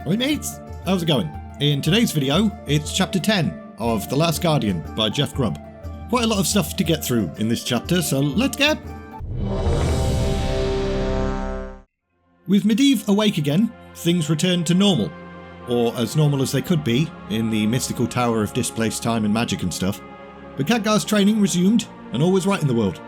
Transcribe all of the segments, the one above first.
Right mates, how's it going? In today's video, it's chapter 10 of The Last Guardian by Jeff Grubb. Quite a lot of stuff to get through in this chapter, so let's get... With Medivh awake again, things return to normal. Or as normal as they could be, in the mystical tower of displaced time and magic and stuff. But Khadgar's training resumed, and all was right in the world.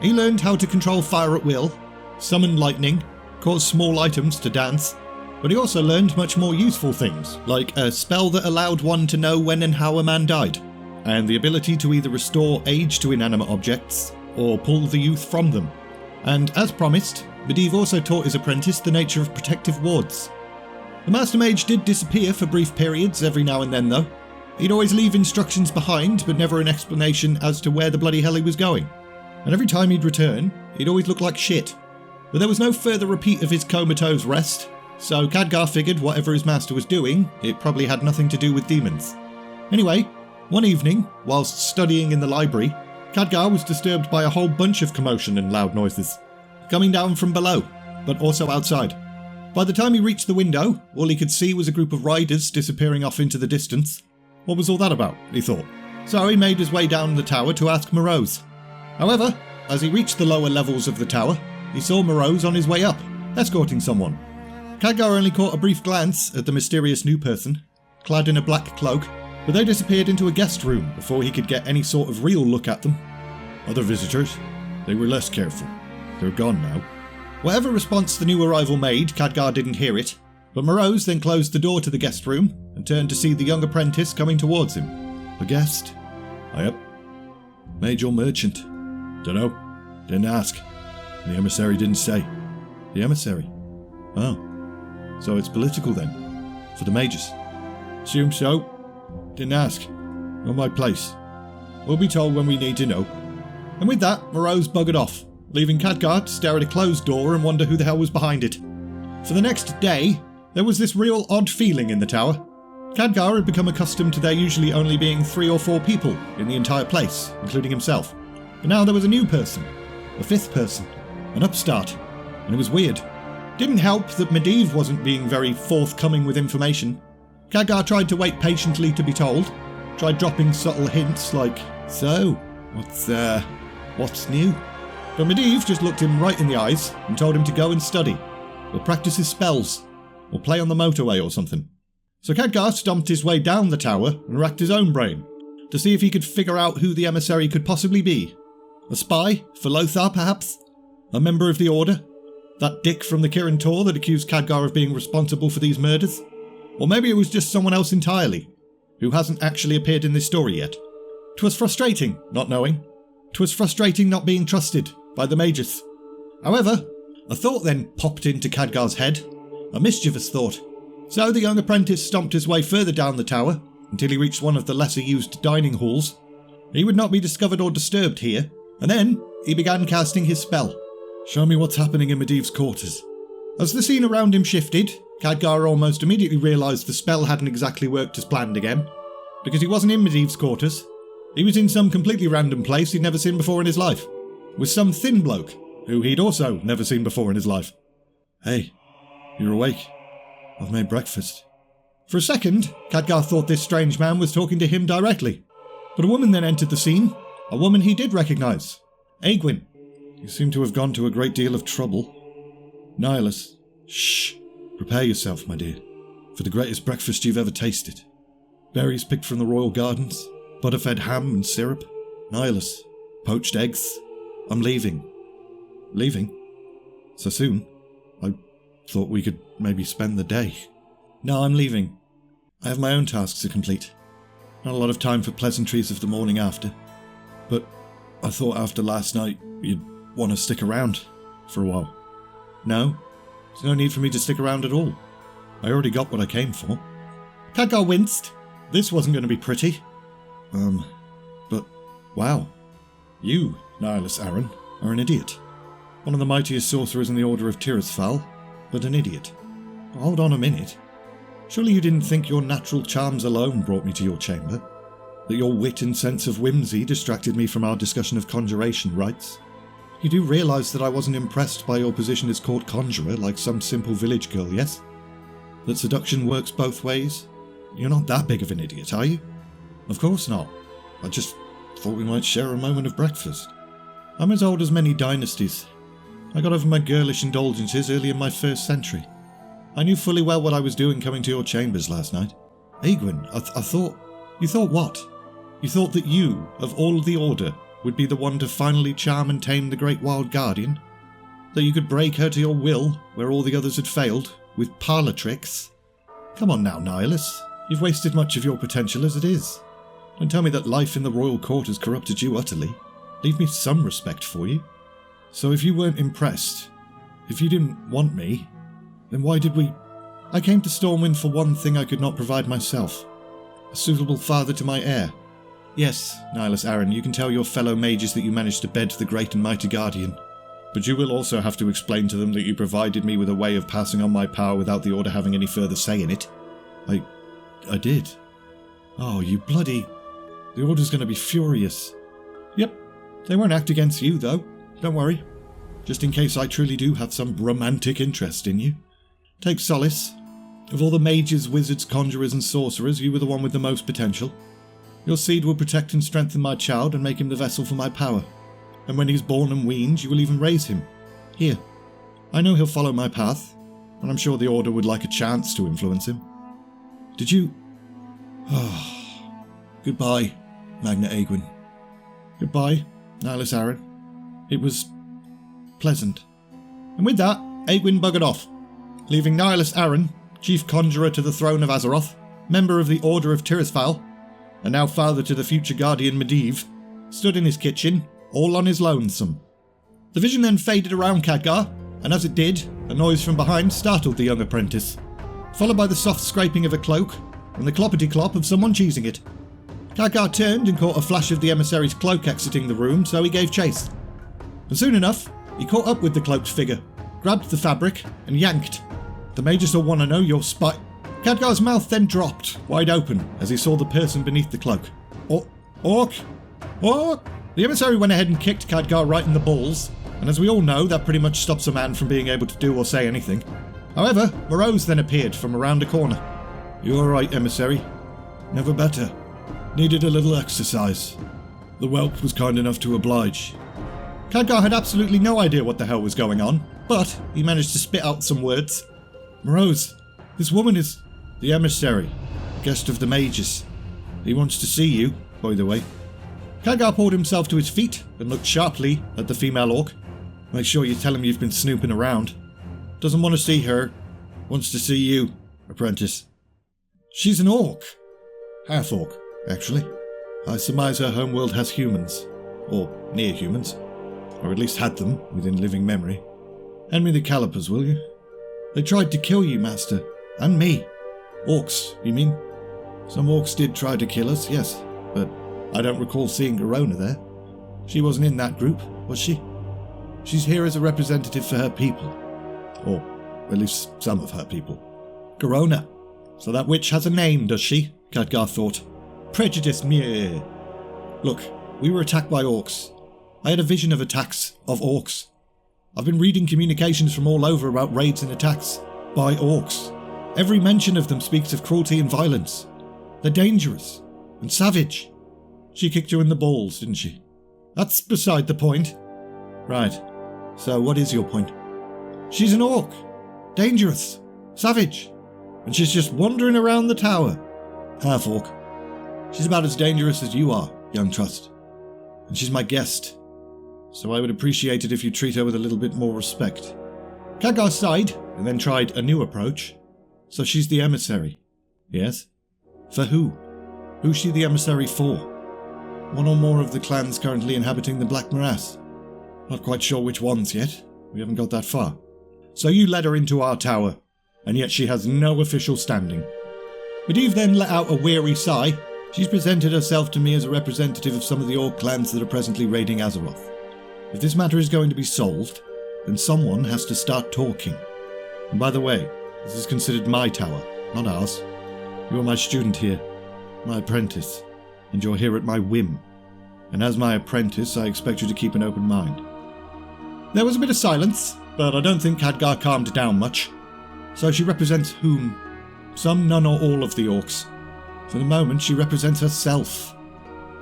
He learned how to control fire at will, summon lightning, cause small items to dance, but he also learned much more useful things, like a spell that allowed one to know when and how a man died, and the ability to either restore age to inanimate objects, or pull the youth from them. And as promised, Medivh also taught his apprentice the nature of protective wards. The Master Mage did disappear for brief periods every now and then though. He'd always leave instructions behind, but never an explanation as to where the bloody hell he was going. And every time he'd return, he'd always look like shit. But there was no further repeat of his comatose rest, so Khadgar figured whatever his master was doing, it probably had nothing to do with demons. Anyway, one evening, whilst studying in the library, Khadgar was disturbed by a whole bunch of commotion and loud noises, coming down from below, but also outside. By the time he reached the window, all he could see was a group of riders disappearing off into the distance. What was all that about, he thought. So he made his way down the tower to ask Morose. However, as he reached the lower levels of the tower, he saw Morose on his way up, escorting someone. Khadgar only caught a brief glance at the mysterious new person, clad in a black cloak, but they disappeared into a guest room before he could get any sort of real look at them. Other visitors? They were less careful. They're gone now. Whatever response the new arrival made, Khadgar didn't hear it, but Morose then closed the door to the guest room and turned to see the young apprentice coming towards him. A guest? Yep. Mage or merchant? Dunno. Didn't ask. The emissary didn't say. The emissary? Oh. So it's political then? For the mages? Assume so. Didn't ask. Not my place. We'll be told when we need to know. And with that, Morose buggered off, leaving Khadgar to stare at a closed door and wonder who the hell was behind it. For the next day, there was this real odd feeling in the tower. Khadgar had become accustomed to there usually only being 3 or 4 people in the entire place, including himself. But now there was a new person, a 5th person, an upstart, and it was weird. Didn't help that Medivh wasn't being very forthcoming with information. Khadgar tried to wait patiently to be told, tried dropping subtle hints like, so, what's new? But Medivh just looked him right in the eyes and told him to go and study, or practice his spells, or play on the motorway or something. So Khadgar stomped his way down the tower and racked his own brain, to see if he could figure out who the emissary could possibly be. A spy? For Lothar, perhaps? A member of the Order? That dick from the Kirin Tor that accused Khadgar of being responsible for these murders? Or maybe it was just someone else entirely, who hasn't actually appeared in this story yet. 'Twas frustrating, not knowing. 'Twas frustrating not being trusted by the mages. However, a thought then popped into Khadgar's head, a mischievous thought. So the young apprentice stomped his way further down the tower, until he reached one of the lesser used dining halls. He would not be discovered or disturbed here, and then he began casting his spell. Show me what's happening in Medivh's quarters. As the scene around him shifted, Khadgar almost immediately realised the spell hadn't exactly worked as planned again, because he wasn't in Medivh's quarters. He was in some completely random place he'd never seen before in his life, with some thin bloke, who he'd also never seen before in his life. Hey, you're awake. I've made breakfast. For a second, Khadgar thought this strange man was talking to him directly, but a woman then entered the scene, a woman he did recognise, Aegwynn. You seem to have gone to a great deal of trouble. Nihilus, shh. Prepare yourself, my dear, for the greatest breakfast you've ever tasted. Berries picked from the royal gardens, butter-fed ham and syrup. Nihilus, poached eggs. I'm leaving. Leaving? So soon? I thought we could maybe spend the day. No, I'm leaving. I have my own tasks to complete. Not a lot of time for pleasantries of the morning after. But I thought after last night you'd want to stick around for a while. No, there's no need for me to stick around at all. I already got what I came for. Khadgar winced. This wasn't going to be pretty. But wow. You, Nihilus Aaron, are an idiot. One of the mightiest sorcerers in the Order of Tirisfal, but an idiot. Hold on a minute. Surely you didn't think your natural charms alone brought me to your chamber? That your wit and sense of whimsy distracted me from our discussion of conjuration rites? You do realise that I wasn't impressed by your position as court conjurer like some simple village girl, yes? That seduction works both ways? You're not that big of an idiot, are you? Of course not. I just thought we might share a moment of breakfast. I'm as old as many dynasties. I got over my girlish indulgences early in my first century. I knew fully well what I was doing coming to your chambers last night. Aegwynn, I thought... You thought what? You thought that you, of all the Order, would be the one to finally charm and tame the Great Wild Guardian? That you could break her to your will, where all the others had failed, with parlour tricks? Come on now, Nihilus. You've wasted much of your potential as it is. Don't tell me that life in the royal court has corrupted you utterly. Leave me some respect for you. So if you weren't impressed, if you didn't want me, then why did we... I came to Stormwind for one thing I could not provide myself. A suitable father to my heir. Yes, Nihilus Aaron, you can tell your fellow mages that you managed to bed the great and mighty Guardian. But you will also have to explain to them that you provided me with a way of passing on my power without the Order having any further say in it. I did. Oh, you bloody... The Order's going to be furious. Yep, they won't act against you, though. Don't worry. Just in case I truly do have some romantic interest in you. Take solace. Of all the mages, wizards, conjurers and sorcerers, you were the one with the most potential. Your seed will protect and strengthen my child and make him the vessel for my power. And when he's born and weaned, you will even raise him. Here. I know he'll follow my path, and I'm sure the Order would like a chance to influence him. Did you... Oh. Goodbye, Magna Aegwynn. Goodbye, Nihilus Aaron. It was... pleasant. And with that, Aegwynn buggered off, leaving Nihilus Aaron, Chief Conjurer to the throne of Azeroth, member of the Order of Tirisfal, and now father to the future Guardian Medivh, stood in his kitchen, all on his lonesome. The vision then faded around Khadgar, and as it did, a noise from behind startled the young apprentice, followed by the soft scraping of a cloak and the cloppity-clop of someone choosing it. Khadgar turned and caught a flash of the emissary's cloak exiting the room, so he gave chase. And soon enough, he caught up with the cloaked figure, grabbed the fabric, and yanked. The mages will want to know your spy... Khadgar's mouth then dropped, wide open, as he saw the person beneath the cloak. Orc? The emissary went ahead and kicked Khadgar right in the balls, and as we all know, that pretty much stops a man from being able to do or say anything. However, Morose then appeared from around a corner. You alright, emissary? Never better. Needed a little exercise. The whelp was kind enough to oblige. Khadgar had absolutely no idea what the hell was going on, but he managed to spit out some words. Morose, this woman is the emissary, guest of the mages. He wants to see you, by the way. Khadgar pulled himself to his feet and looked sharply at the female orc. Make sure you tell him you've been snooping around. Doesn't want to see her. Wants to see you, apprentice. She's an orc. Half orc, actually. I surmise her homeworld has humans. Or near humans. Or at least had them within living memory. Hand me the calipers, will you? They tried to kill you, Master. And me. Orcs, you mean? Some orcs did try to kill us, yes. But I don't recall seeing Garona there. She wasn't in that group, was she? She's here as a representative for her people. Or at least some of her people. Garona. So that witch has a name, does she? Khadgar thought. Prejudice, meh. Look, we were attacked by orcs. I had a vision of attacks of orcs. I've been reading communications from all over about raids and attacks by orcs. Every mention of them speaks of cruelty and violence. They're dangerous and savage. She kicked you in the balls, didn't she? That's beside the point. Right. So what is your point? She's an orc. Dangerous. Savage. And she's just wandering around the tower. Half orc. She's about as dangerous as you are, young trust. And she's my guest. So I would appreciate it if you treat her with a little bit more respect. Khadgar sighed and then tried a new approach. So she's the emissary. Yes? For who? Who's she the emissary for? One or more of the clans currently inhabiting the Black Morass. Not quite sure which ones yet. We haven't got that far. So you led her into our tower, and yet she has no official standing. Medivh then let out a weary sigh. She's presented herself to me as a representative of some of the orc clans that are presently raiding Azeroth. If this matter is going to be solved, then someone has to start talking. And by the way, this is considered my tower, not ours. You are my student here, my apprentice, and you're here at my whim. And as my apprentice, I expect you to keep an open mind. There was a bit of silence, but I don't think Khadgar calmed down much. So she represents whom some, none or all of the orcs. For the moment, she represents herself.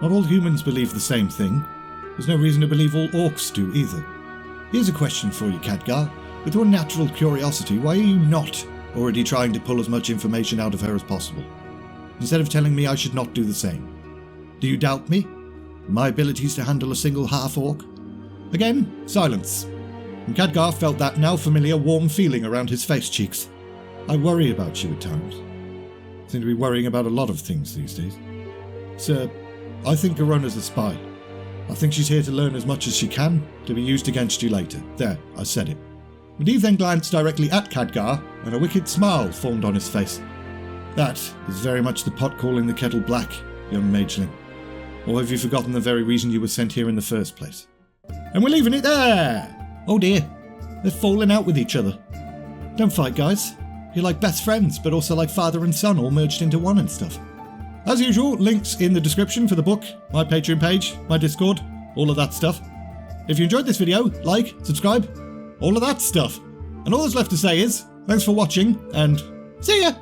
Not all humans believe the same thing. There's no reason to believe all orcs do either. Here's a question for you, Khadgar. With your natural curiosity, why are you not already trying to pull as much information out of her as possible, instead of telling me I should not do the same? Do you doubt me? My abilities to handle a single half-orc? Again, silence. And Khadgar felt that now familiar warm feeling around his face cheeks. I worry about you at times. I seem to be worrying about a lot of things these days. Sir, I think Garona's a spy. I think she's here to learn as much as she can, to be used against you later. There, I said it. Medivh then glanced directly at Khadgar, and a wicked smile formed on his face. That is very much the pot calling the kettle black, young mageling. Or have you forgotten the very reason you were sent here in the first place? And we're leaving it there! Oh dear, they're falling out with each other. Don't fight, guys. You're like best friends, but also like father and son all merged into one and stuff. As usual, links in the description for the book, my Patreon page, my Discord, all of that stuff. If you enjoyed this video, like, subscribe, all of that stuff. And all that's left to say is, thanks for watching, and see ya!